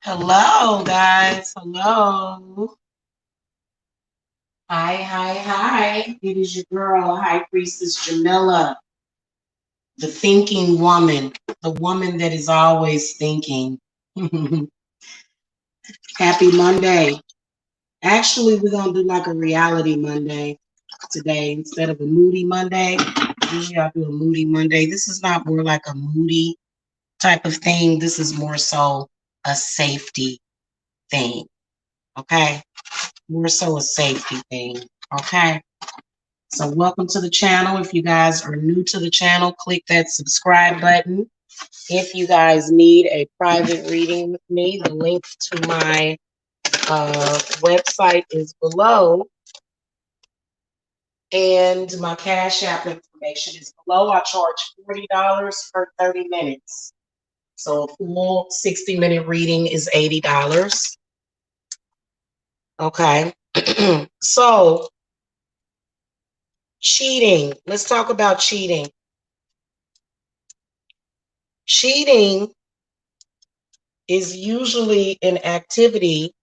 Hello, guys. Hello. Hi. It is your girl, High Priestess Jamila, the thinking woman, the woman that is always thinking. Happy Monday. Actually, we're going to do like a reality Monday today instead of a moody Monday. Usually I do a moody Monday. This is not more like a moody type of thing. This is more so a safety thing. Okay? More so a safety thing. Okay? So welcome to the channel. If you guys are new to the channel, click that subscribe button. If you guys need a private reading with me, the link to my website is below. And my Cashapp information is below. I charge $40 for 30 minutes. So a full 60-minute reading is $80. Okay. So cheating. Let's talk about cheating. Cheating is usually an activity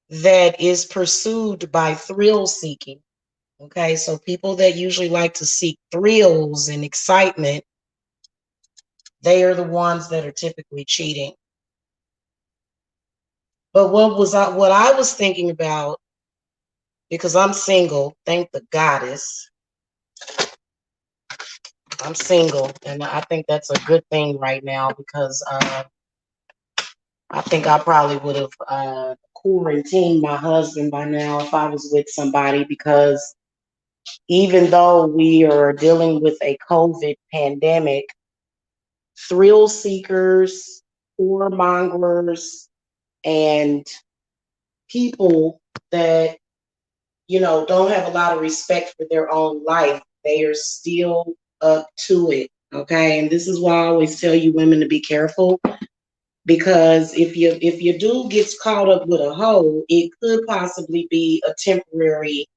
that is pursued by thrill seeking. Okay, so people that usually like to seek thrills and excitement, they are the ones that are typically cheating. But what I was thinking about, because I'm single, thank the goddess, I'm single, and I think that's a good thing right now because I think I probably would have quarantined my husband by now if I was with somebody, because even though we are dealing with a COVID pandemic, thrill seekers, whoremongers, and people that, don't have a lot of respect for their own life, they are still up to it. Okay. And this is why I always tell you women to be careful, because if your dude gets caught up with a hoe, it could possibly be a temporary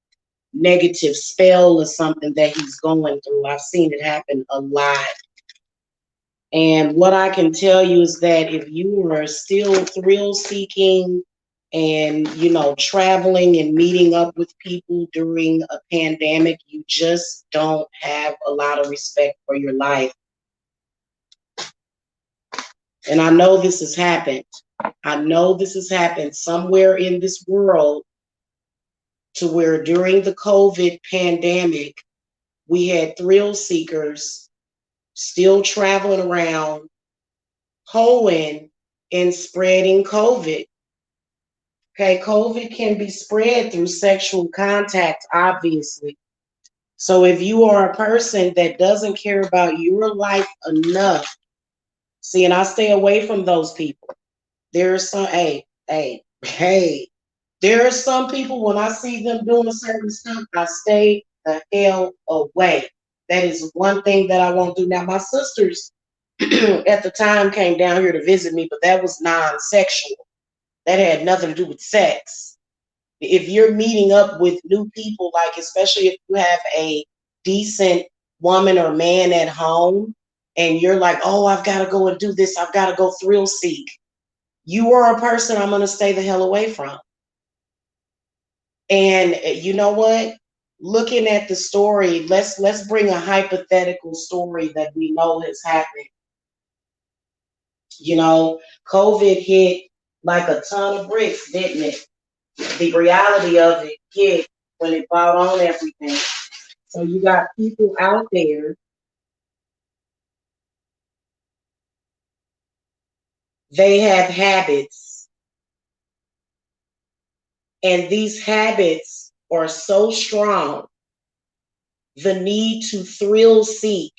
negative spell or something that he's going through. I've seen it happen a lot. And what I can tell you is that if you are still thrill seeking and, traveling and meeting up with people during a pandemic, you just don't have a lot of respect for your life. And I know this has happened. I know this has happened somewhere in this world, to where during the COVID pandemic, we had thrill seekers still traveling around, hoeing and spreading COVID. Okay, COVID can be spread through sexual contact, obviously. So if you are a person that doesn't care about your life enough, see, and I stay away from those people. There are some, hey, there are some people, when I see them doing certain stuff, I stay the hell away. That is one thing that I won't do. Now, my sisters at the time came down here to visit me, but that was non-sexual. That had nothing to do with sex. If you're meeting up with new people, like especially if you have a decent woman or man at home, and you're like, oh, I've got to go and do this, I've got to go thrill seek, you are a person I'm going to stay the hell away from. And you know what? Looking at the story, let's bring a hypothetical story that we know has happened. COVID hit like a ton of bricks, didn't it? The reality of it hit when it brought on everything. So you got people out there, they have habits, and these habits are so strong, the need to thrill seek.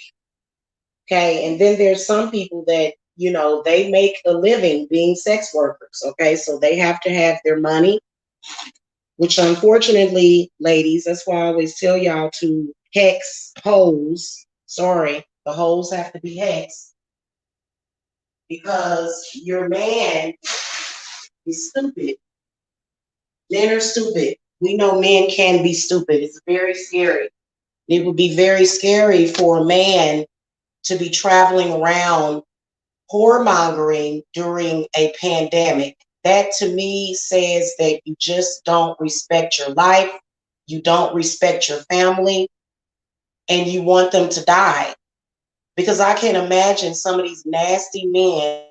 Okay. And then there's some people that, they make a living being sex workers. Okay. So they have to have their money, which unfortunately, ladies, that's why I always tell y'all to hex hoes. Sorry, the hoes have to be hexed, because your man is stupid. Men are stupid. We know men can be stupid. It's very scary. It would be very scary for a man to be traveling around whoremongering during a pandemic. That to me says that you just don't respect your life, you don't respect your family, and you want them to die. Because I can imagine some of these nasty men.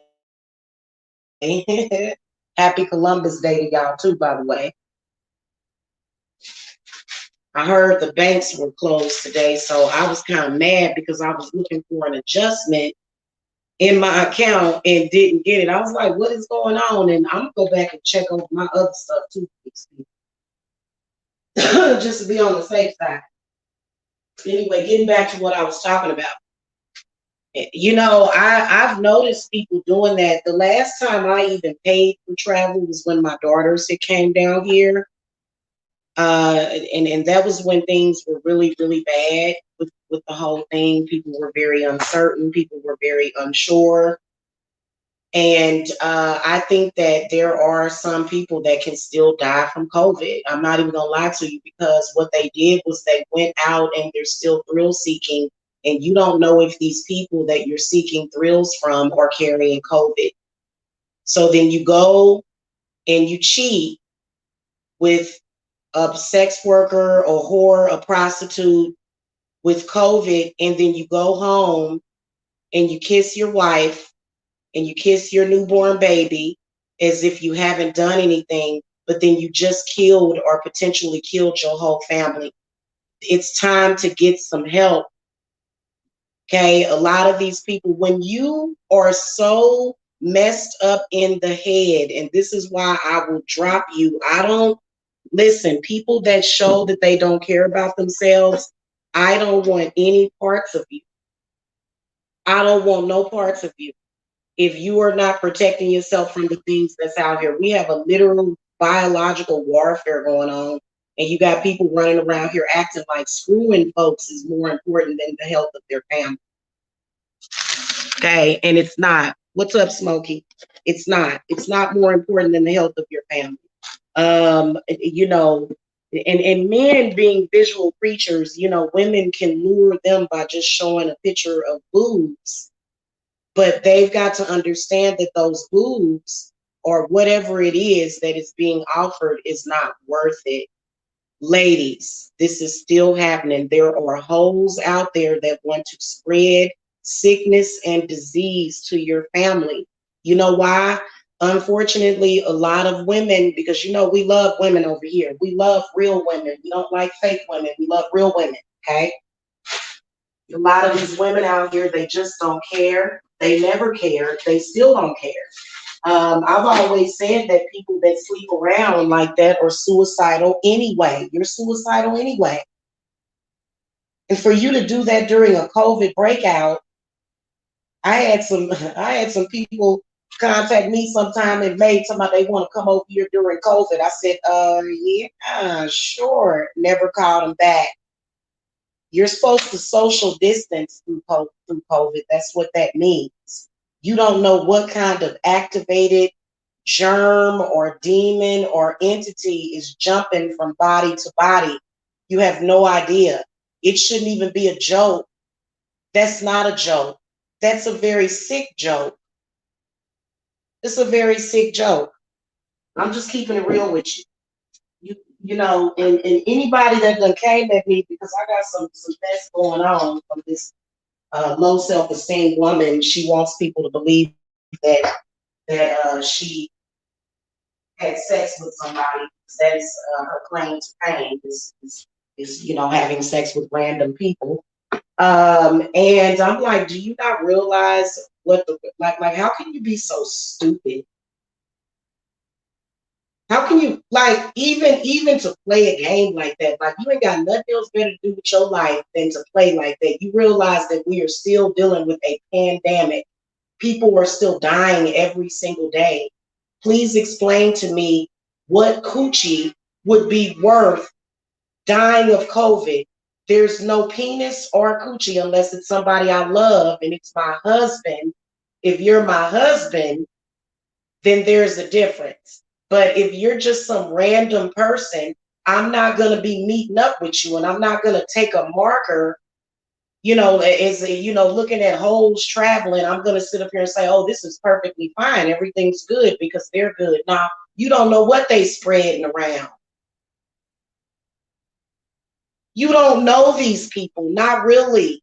Happy Columbus Day to y'all too, by the way. I heard the banks were closed today, so I was kind of mad because I was looking for an adjustment in my account and didn't get it. I was like, what is going on? And I'm gonna go back and check over my other stuff too, just to be on the safe side. Anyway, getting back to what I was talking about. You know, I've noticed people doing that. The last time I even paid for travel was when my daughters had came down here. And that was when things were really, really bad with the whole thing. People were very uncertain. People were very unsure. And I think that there are some people that can still die from COVID. I'm not even gonna lie to you, because what they did was they went out and they're still thrill seeking, and you don't know if these people that you're seeking thrills from are carrying COVID. So then you go and you cheat with a sex worker, a whore, a prostitute with COVID, and then you go home and you kiss your wife and you kiss your newborn baby as if you haven't done anything, but then you just killed or potentially killed your whole family. It's time to get some help. Okay, a lot of these people, when you are so messed up in the head, and this is why I will drop you. I don't listen, people that show that they don't care about themselves, I don't want any parts of you. I don't want no parts of you. If you are not protecting yourself from the things that's out here, we have a literal biological warfare going on. And you got people running around here acting like screwing folks is more important than the health of their family. Okay. And it's not. What's up, Smokey? It's not. It's not more important than the health of your family. You know, and men being visual creatures, you know, women can lure them by just showing a picture of boobs, but they've got to understand that those boobs or whatever it is that is being offered is not worth it. Ladies, this is still happening. There are hoes out there that want to spread sickness and disease to your family. You know why? Unfortunately, a lot of women, because you know we love women over here. We love real women. We don't like fake women. We love real women. Okay. A lot of these women out here, they just don't care. They never cared. They still don't care. I've always said that people that sleep around like that are suicidal anyway. You're suicidal anyway. And for you to do that during a COVID breakout, I had some people contact me sometime in May talking about they want to come over here during COVID. I said, yeah, sure. Never called them back. You're supposed to social distance through COVID. That's what that means. You don't know what kind of activated germ or demon or entity is jumping from body to body. You have no idea. It shouldn't even be a joke. That's not a joke. That's a very sick joke. It's a very sick joke. I'm just keeping it real with you. You know, and anybody that done came at me because I got some mess going on from this low self-esteem woman. She wants people to believe that she had sex with somebody. That's her claim to fame is you know having sex with random people. And I'm like, do you not realize what the like? How can you be so stupid? How can you like even to play a game like that? Like you ain't got nothing else better to do with your life than to play like that. You realize that we are still dealing with a pandemic. People are still dying every single day. Please explain to me what coochie would be worth dying of COVID. There's no penis or coochie unless it's somebody I love and it's my husband. If you're my husband, then there's a difference. But if you're just some random person, I'm not going to be meeting up with you and I'm not going to take a marker looking at hoes traveling, I'm going to sit up here and say, oh, this is perfectly fine. Everything's good because they're good. Now, you don't know what they spreading around. You don't know these people, not really.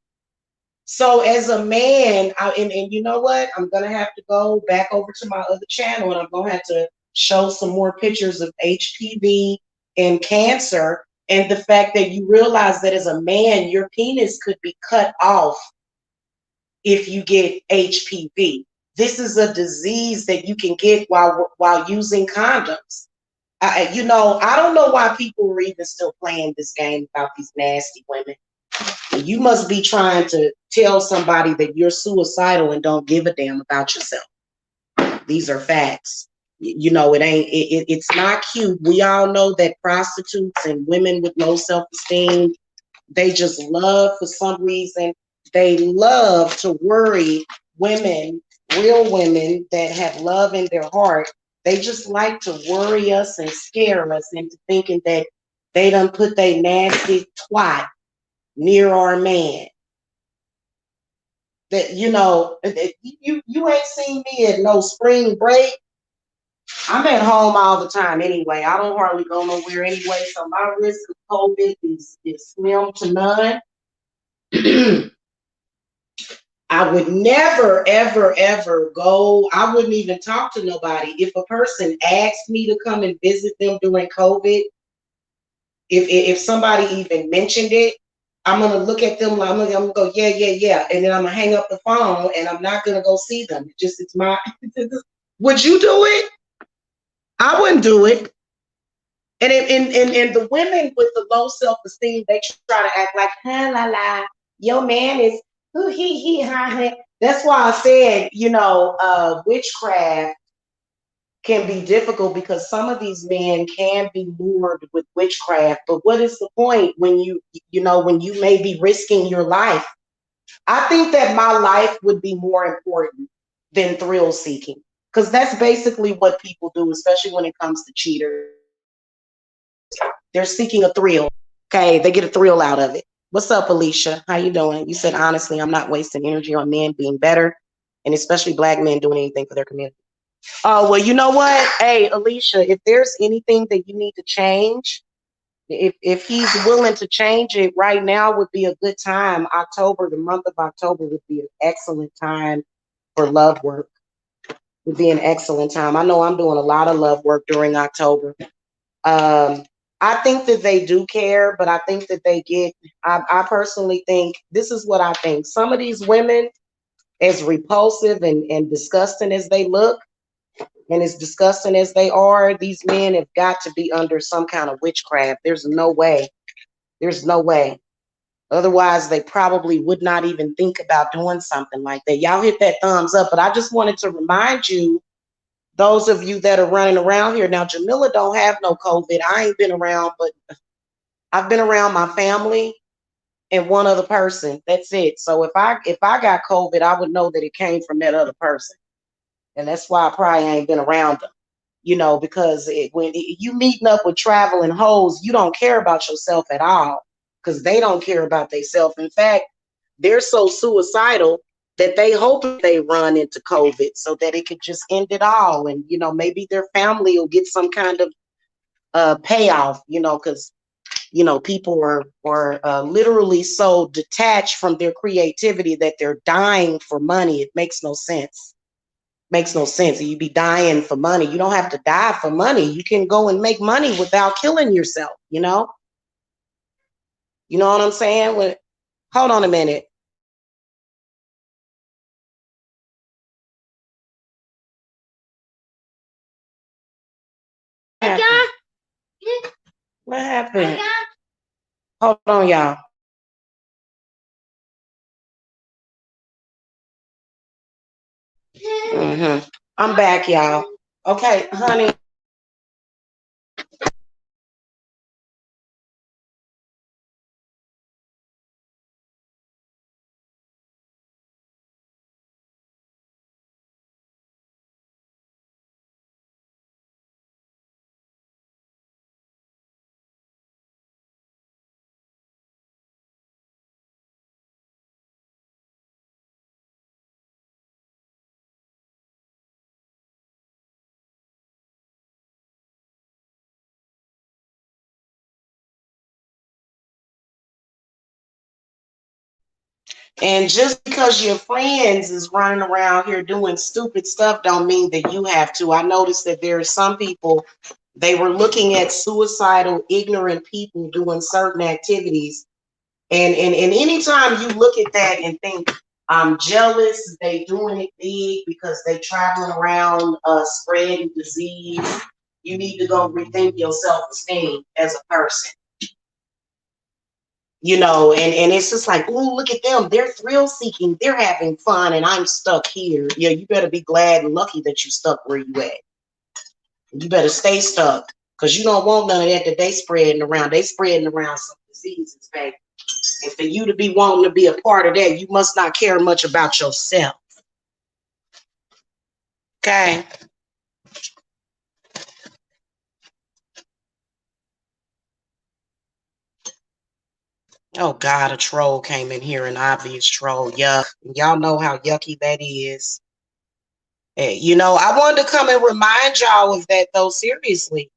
So as a man, and you know what? I'm going to have to go back over to my other channel and I'm going to have to show some more pictures of HPV and cancer and the fact that you realize that as a man, your penis could be cut off if you get HPV. This is a disease that you can get while using condoms. I don't know why people are even still playing this game about these nasty women. You must be trying to tell somebody that you're suicidal and don't give a damn about yourself. These are facts. It's not cute. We all know that prostitutes and women with low self-esteem, they just love, for some reason, they love to worry women, real women that have love in their heart. They just like to worry us and scare us into thinking that they done put their nasty twat near our man. That you ain't seen me at no spring break. I'm at home all the time anyway. I don't hardly go nowhere anyway, so my risk of COVID is slim to none. I would never, ever, ever go. I wouldn't even talk to nobody. If a person asked me to come and visit them during COVID, if somebody even mentioned it, I'm gonna look at them like I'm gonna go, yeah, yeah, yeah, and then I'm gonna hang up the phone and I'm not gonna go see them. It's my. Would you do it? I wouldn't do it. And the women with the low self-esteem, they try to act like, ha la la, your man is who he ha ha. That's why I said, witchcraft can be difficult because some of these men can be lured with witchcraft. But what is the point when when you may be risking your life? I think that my life would be more important than thrill seeking because that's basically what people do, especially when it comes to cheaters. They're seeking a thrill. Okay, they get a thrill out of it. What's up, Alicia? How you doing? You said honestly, I'm not wasting energy on men being better, and especially black men doing anything for their community. Oh, well, you know what? Hey, Alicia, if there's anything that you need to change, if he's willing to change it, right now would be a good time. October, the month of October would be an excellent time for love work. Would be an excellent time. I know I'm doing a lot of love work during October. Um, I think that they do care, but I think that I personally think this is what I think. Some of these women, as repulsive and disgusting as they look, and as disgusting as they are, these men have got to be under some kind of witchcraft. There's no way. There's no way. Otherwise, they probably would not even think about doing something like that. Y'all hit that thumbs up. But I just wanted to remind you, those of you that are running around here now, Jamila don't have no COVID. I ain't been around, but I've been around my family and one other person. That's it. So if I got COVID, I would know that it came from that other person, and that's why I probably ain't been around them. Because when you meeting up with traveling hoes, you don't care about yourself at all because they don't care about themselves. In fact, they're so suicidal that they hope they run into COVID so that it could just end it all. And, maybe their family will get some kind of payoff, because, people are literally so detached from their creativity that they're dying for money. It makes no sense. Makes no sense. You be dying for money. You don't have to die for money. You can go and make money without killing yourself, You know what I'm saying? Hold on a minute. What happened? What happened? Hold on, y'all. I'm back, y'all. Okay, honey. And just because your friends is running around here doing stupid stuff don't mean that you have to. I noticed that there are some people, they were looking at suicidal, ignorant people doing certain activities. And anytime you look at that and think, I'm jealous, they doing it big because they traveling around spreading disease, you need to go rethink your self-esteem as a person. You know, and it's just like, oh, look at them. They're thrill seeking. They're having fun, and I'm stuck here. Yeah, you better be glad and lucky that you stuck where you at. You better stay stuck because you don't want none of that they spreading around. They spreading around some diseases, baby. And for you to be wanting to be a part of that, you must not care much about yourself. Okay. Oh God, a troll came in here, an obvious troll. Yuck. Y'all know how yucky that is. Hey, you know, I wanted to come and remind y'all of that though, seriously.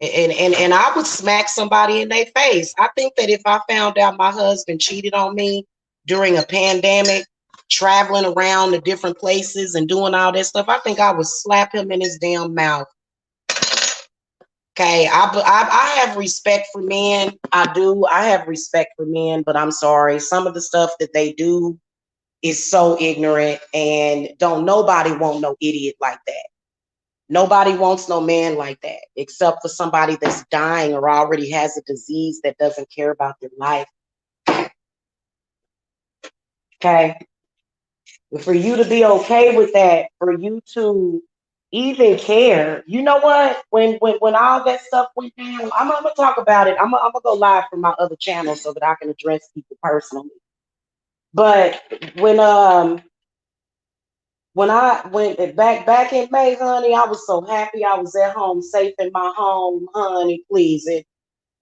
And I would smack somebody in their face. I think that if I found out my husband cheated on me during a pandemic, traveling around to different places and doing all that stuff, I think I would slap him in his damn mouth. Okay, I have respect for men. I do. I have respect for men, but I'm sorry. Some of the stuff that they do is so ignorant, and don't nobody want no idiot like that. Nobody wants no man like that, except for somebody that's dying or already has a disease that doesn't care about their life. Okay. But for you to be okay with that, for you to even care, you know what? When all that stuff went down, I'm gonna talk about it. I'm gonna go live from my other channel so that I can address people personally. But when I went back in May, honey, I was so happy. I was at home, safe in my home, honey. Please,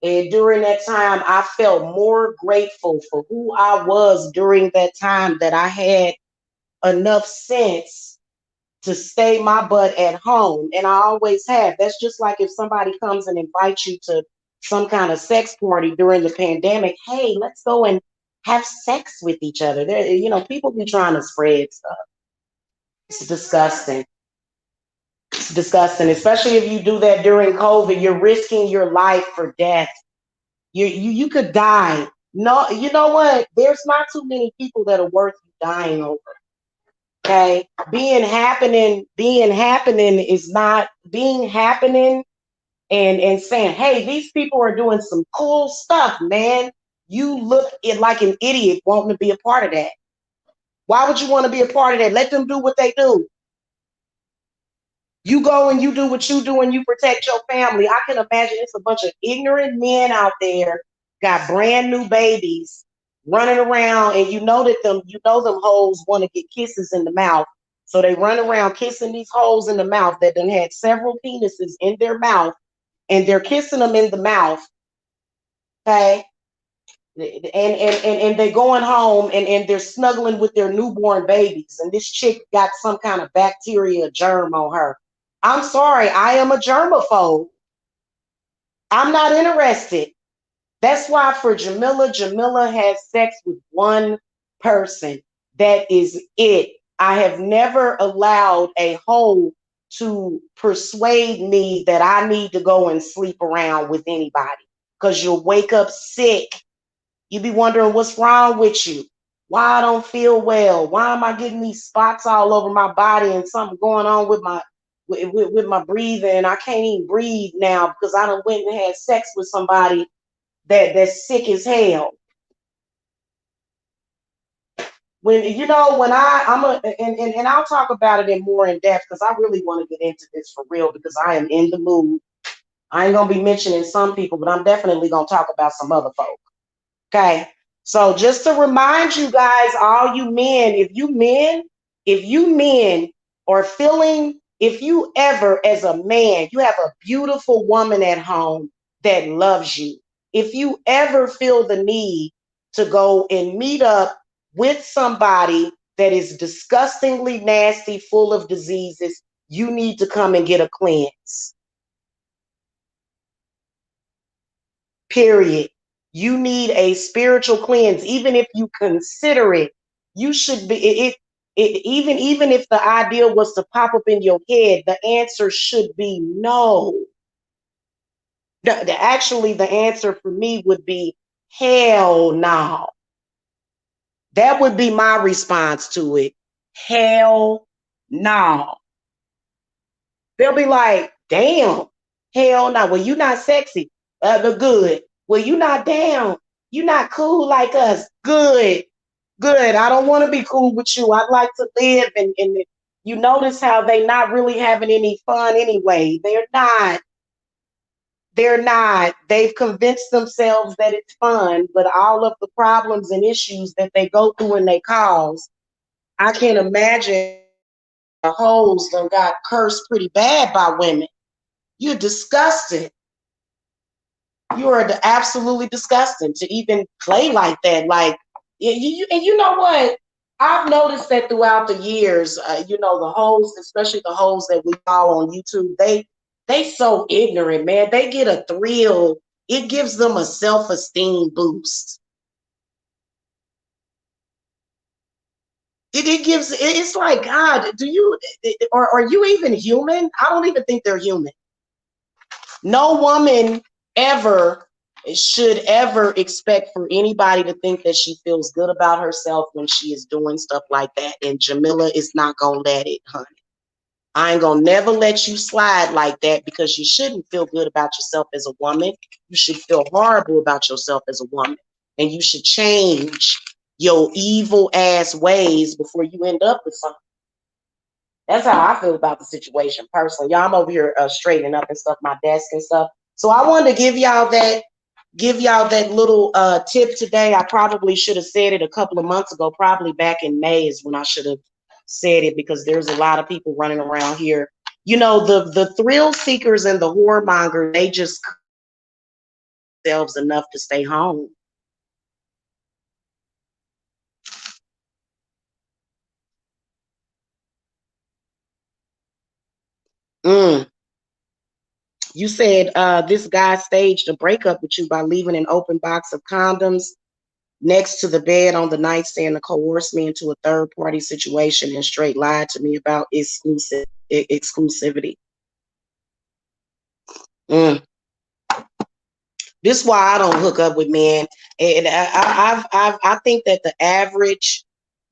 and during that time, I felt more grateful for who I was during that time that I had enough sense to stay my butt at home. And I always have. That's just like if somebody comes and invites you to some kind of sex party during the pandemic. Hey, let's go and have sex with each other. There, you know, people be trying to spread stuff. It's disgusting. It's disgusting, especially if you do that during COVID. You're risking your life for death. You could die. No, you know what? There's not too many people that are worth you dying over. Okay, being happening is not being happening, and saying, hey, these people are doing some cool stuff, man. You look like an idiot wanting to be a part of that. Why would you want to be a part of that? Let them do what they do. You go and you do what you do and you protect your family. I can imagine it's a bunch of ignorant men out there, got brand new babies running around, and you know them hoes want to get kisses in the mouth. So they run around kissing these hoes in the mouth that done had several penises in their mouth, and they're kissing them in the mouth. Okay. And they're going home and they're snuggling with their newborn babies. And this chick got some kind of bacteria germ on her. I'm sorry, I am a germaphobe. I'm not interested. That's why for Jamila has sex with one person. That is it. I have never allowed a hoe to persuade me that I need to go and sleep around with anybody because you'll wake up sick. You be wondering what's wrong with you. Why I don't feel well. Why am I getting these spots all over my body and something going on with my breathing? I can't even breathe now because I done went and had sex with somebody that's sick as hell. And I'll talk about it in more in depth because I really want to get into this for real because I am in the mood. I ain't gonna be mentioning some people, but I'm definitely gonna talk about some other folks. Okay. So just to remind you guys, all you men, if you men are feeling, if you ever, as a man, you have a beautiful woman at home that loves you. If you ever feel the need to go and meet up with somebody that is disgustingly nasty, full of diseases, you need to come and get a cleanse. Period. You need a spiritual cleanse. Even if you consider it, you should be even if the idea was to pop up in your head, the answer should be no. Actually, the answer for me would be hell no. That would be my response to it. Hell no. They'll be like, damn, hell no. Well, you not sexy. But good. Well, you not down. You not cool like us. Good. Good. I don't want to be cool with you. I'd like to live. And you notice how they not really having any fun anyway. They're not. They're not. They've convinced themselves that it's fun, but all of the problems and issues that they go through and they cause, I can imagine the hoes done got cursed pretty bad by women. You're disgusting. You are absolutely disgusting to even play like that. Like, and you know what? I've noticed that throughout the years, the hoes, especially the hoes that we follow on YouTube, they so ignorant, man. They get a thrill. It gives them a self-esteem boost. It's like, God, or are you even human? I don't even think they're human. No woman ever should ever expect for anybody to think that she feels good about herself when she is doing stuff like that. And Jamila is not gonna let it, honey. I ain't gonna never let you slide like that, because you shouldn't feel good about yourself as a woman. You should feel horrible about yourself as a woman. And you should change your evil ass ways before you end up with something. That's how I feel about the situation personally. Y'all, I'm over here straightening up and stuff, my desk and stuff. So I wanted to give y'all that little tip today. I probably should have said it a couple of months ago. Probably back in May is when I should have said it, because there's a lot of people running around here. The thrill seekers and the whoremongers, they just themselves enough to stay home. Mm. You said this guy staged a breakup with you by leaving an open box of condoms next to the bed on the nightstand to coerce me into a third party situation and straight lied to me about exclusivity. Mm. This is why I don't hook up with men. And I think that the average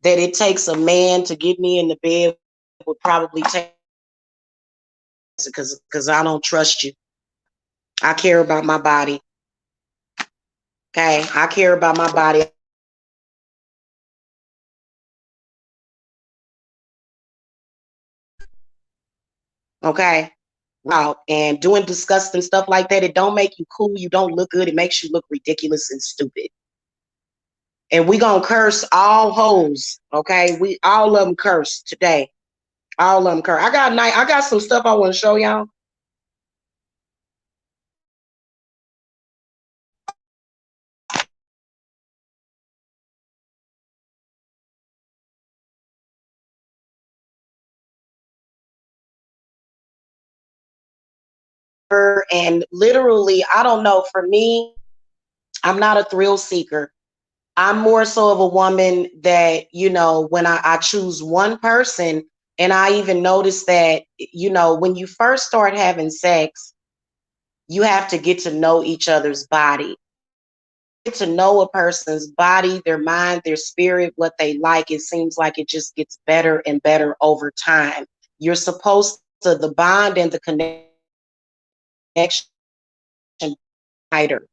that it takes a man to get me in the bed would probably take, because I don't trust you. I care about my body. Okay, I care about my body. Okay. Wow. And doing disgusting stuff like that, it don't make you cool. You don't look good. It makes you look ridiculous and stupid. And we gonna curse all hoes. Okay. We all of them curse today. All of them curse. I got some stuff I want to show y'all. And literally, I don't know, for me, I'm not a thrill seeker. I'm more so of a woman that, when I choose one person, and I even notice that, when you first start having sex, you have to get to know each other's body. Get to know a person's body, their mind, their spirit, what they like. It seems like it just gets better and better over time. You're supposed to, the bond and the connection tighter.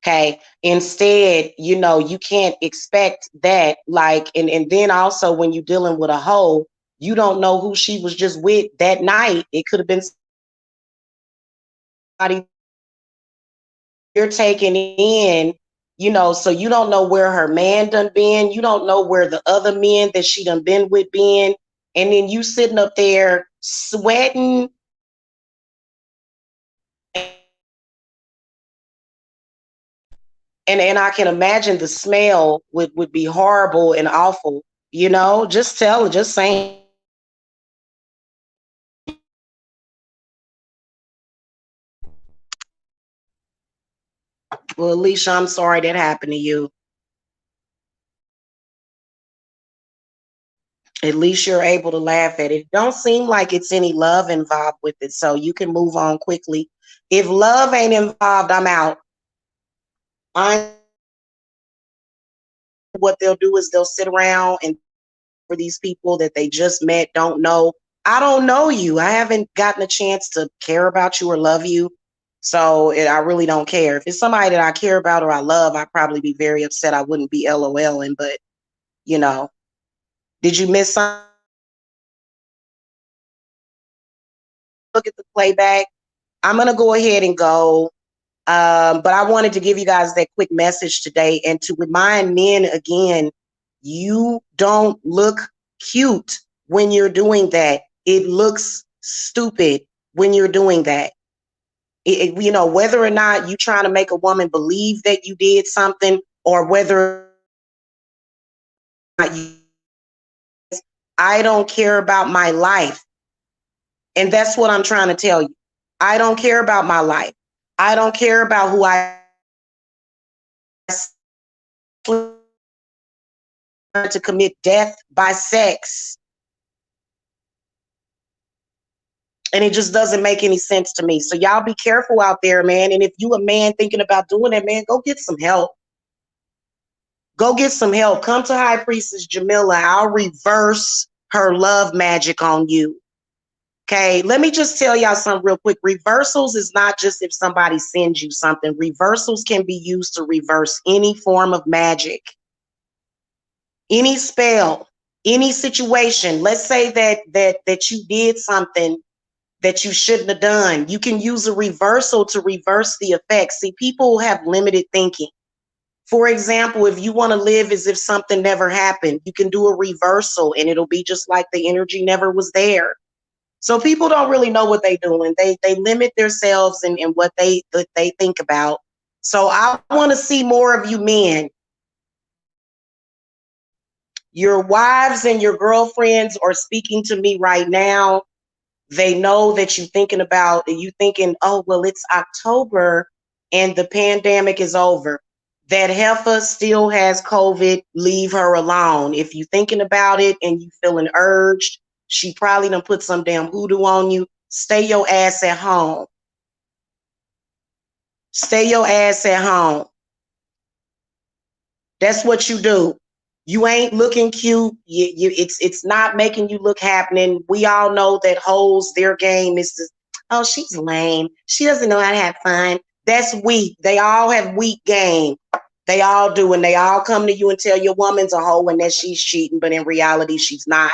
Okay. Instead, you can't expect that. Like, and then also when you're dealing with a hoe, you don't know who she was just with that night. It could have been somebody you're taking in, so you don't know where her man done been. You don't know where the other men that she done been with been. And then you sitting up there sweating. And I can imagine the smell would be horrible and awful. Just saying. Well, Alicia, I'm sorry that happened to you. At least you're able to laugh at it. Don't seem like it's any love involved with it, so you can move on quickly. If love ain't involved, I'm out. I What they'll do is they'll sit around and for these people that they just met, don't know. I don't know you. I haven't gotten a chance to care about you or love you. So I really don't care. If it's somebody that I care about or I love, I'd probably be very upset. I wouldn't be LOLing, but you know, did you miss something? Look at the playback. I'm going to go ahead and go. But I wanted to give you guys that quick message today and to remind men again, you don't look cute when you're doing that. It looks stupid when you're doing that. You know, whether or not you're trying to make a woman believe that you did something or whether or not I don't care about my life. And that's what I'm trying to tell you. I don't care about my life. I don't care about who I to commit death by sex. And it just doesn't make any sense to me. So y'all be careful out there, man. And if you a man thinking about doing that, man, go get some help. Go get some help. Come to High Priestess Jamila. I'll reverse her love magic on you. Okay, let me just tell y'all something real quick. Reversals is not just if somebody sends you something. Reversals can be used to reverse any form of magic, any spell, any situation. Let's say that you did something that you shouldn't have done. You can use a reversal to reverse the effects. See, people have limited thinking. For example, if you want to live as if something never happened, you can do a reversal and it'll be just like the energy never was there. So people don't really know what they're doing. They limit themselves in what they think about. So I want to see more of you men. Your wives and your girlfriends are speaking to me right now. They know that you're thinking about, you thinking, oh, well, it's October and the pandemic is over. That heifer still has COVID. Leave her alone. If you're thinking about it and you feeling urged, she probably done put some damn hoodoo on you. Stay your ass at home. Stay your ass at home. That's what you do. You ain't looking cute. It's not making you look happening. We all know that hoes, their game is to, oh, she's lame. She doesn't know how to have fun. That's weak. They all have weak game. They all do. And they all come to you and tell your woman's a hoe and that she's cheating, but in reality, she's not.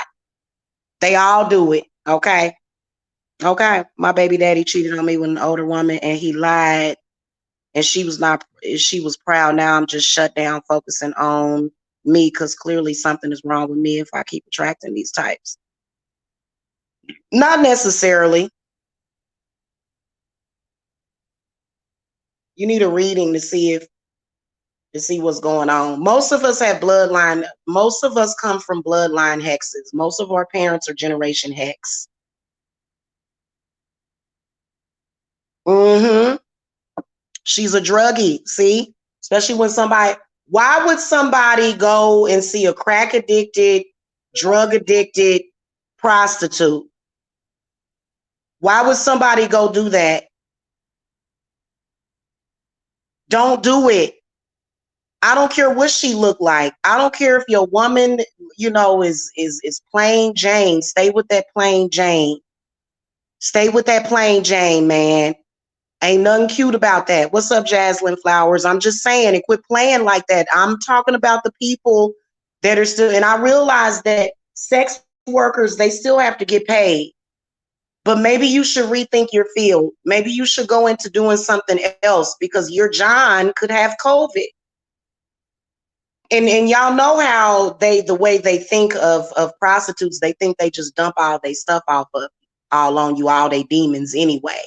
They all do it. Okay. Okay. My baby daddy cheated on me with an older woman and he lied. And she was proud. Now I'm just shut down, focusing on me because clearly something is wrong with me if I keep attracting these types. Not necessarily. You need a reading to see what's going on. Most of us have bloodline. Most of us come from bloodline hexes. Most of our parents are generation hex. Mm-hmm. She's a druggie. See, especially when somebody. Why would somebody go and see a crack addicted, drug addicted prostitute? Why would somebody go do that? Don't do it. I don't care what she look like. I don't care if your woman, you know, is plain Jane. Stay with that plain Jane. Stay with that plain Jane, man. Ain't nothing cute about that. What's up, Jaslyn Flowers? I'm just saying, and quit playing like that. I'm talking about the people that are still, and I realize that sex workers, they still have to get paid. But maybe you should rethink your field. Maybe you should go into doing something else because your John could have COVID. And y'all know how the way they think of prostitutes, they think they just dump all their stuff off of all on you, all they demons anyway.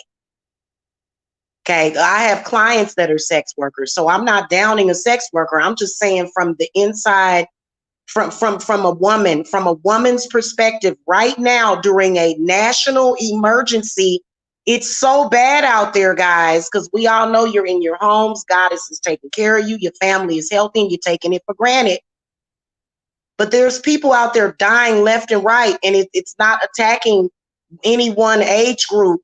Okay, I have clients that are sex workers, so I'm not downing a sex worker. I'm just saying from the inside, from a woman's perspective right now during a national emergency, It's so bad out there, guys, because we all know you're in your homes. Goddess is taking care of you. Your family is healthy, and you're taking it for granted. But there's people out there dying left and right, and it's not attacking any one age group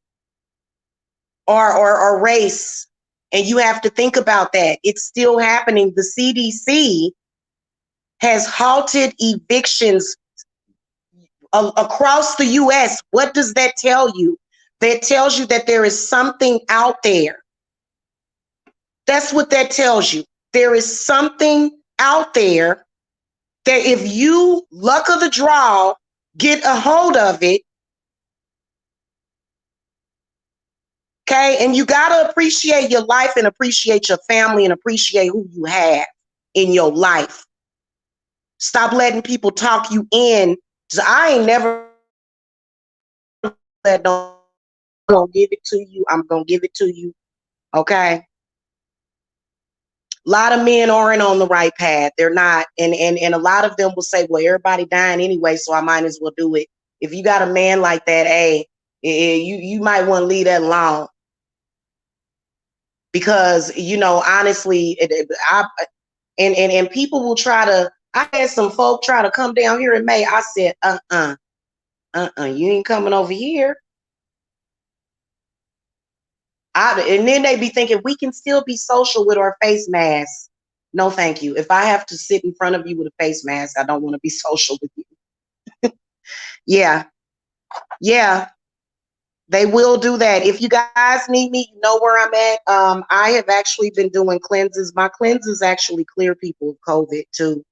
or race. And you have to think about that. It's still happening. The CDC has halted evictions across the US. What does that tell you? That tells you that there is something out there. That's what that tells you. There is something out there that if you, luck of the draw, get a hold of it, okay, and you got to appreciate your life and appreciate your family and appreciate who you have in your life. Stop letting people talk you in. I ain't never let no, I'm gonna give it to you. I'm gonna give it to you. Okay. A lot of men aren't on the right path. They're not. And a lot of them will say, well, everybody dying anyway, so I might as well do it. If you got a man like that, hey, you might want to leave that alone. Because, you know, honestly, and people will try to, I had some folk try to come down here in May. I said, you ain't coming over here. And then they be thinking we can still be social with our face masks. No, thank you. If I have to sit in front of you with a face mask, I don't want to be social with you. Yeah. Yeah. They will do that. If you guys need me, you know where I'm at. I have actually been doing cleanses. My cleanses actually clear people of COVID too.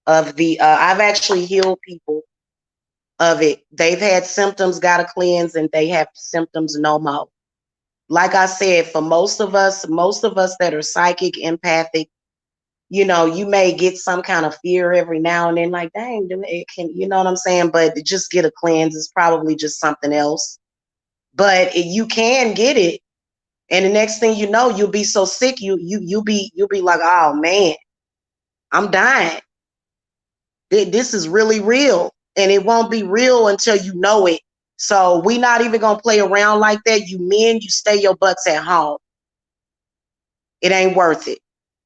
I've actually healed people of it. They've had symptoms, got to cleanse, and they have symptoms no more. Like I said, for most of us that are psychic, empathic, you know, you may get some kind of fear every now and then, like, dang, it can, you know what I'm saying? But just get a cleanse. It's probably just something else. But you can get it. And the next thing you know, you'll be so sick, you'll be like, oh man, I'm dying. This is really real. And it won't be real until you know it. So we not even gonna play around like that. You men, you stay your butts at home. It ain't worth it.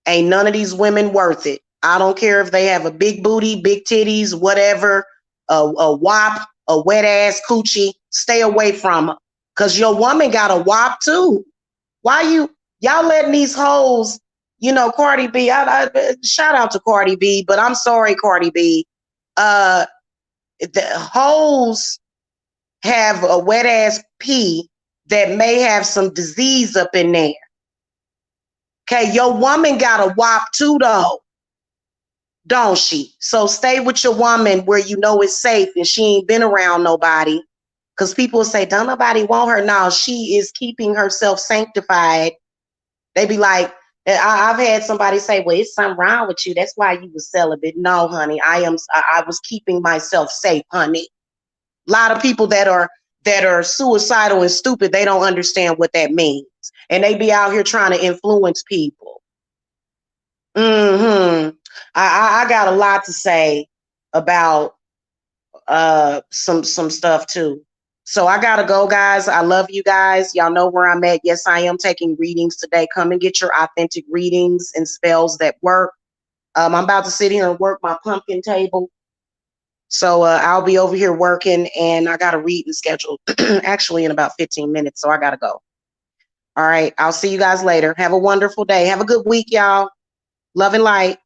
Ain't none of these women worth it. I don't care if they have a big booty, big titties, whatever, a wop, a wet ass coochie. Stay away from them. Cause your woman got a wop too. Why y'all letting these hoes, you know, Cardi B, I shout out to Cardi B, but I'm sorry, Cardi B. The hoes have a wet ass pee that may have some disease up in there. Okay, your woman got a wop too, though, don't she? So stay with your woman where you know it's safe and she ain't been around nobody. Because people say, don't nobody want her. No, she is keeping herself sanctified. They be like, I've had somebody say, well, it's something wrong with you. That's why you was celibate. No, honey, I was keeping myself safe, honey. A lot of people that are suicidal and stupid, they don't understand what that means. And they be out here trying to influence people. I got a lot to say about some stuff too. So I gotta go, guys. I love you guys. Y'all know where I'm at. Yes, I am taking readings today. Come and get your authentic readings and spells that work. I'm about to sit here and work my pumpkin table. So I'll be over here working, and I got a reading scheduled actually in about 15 minutes. So I gotta go. All right. I'll see you guys later. Have a wonderful day. Have a good week, y'all. Love and light.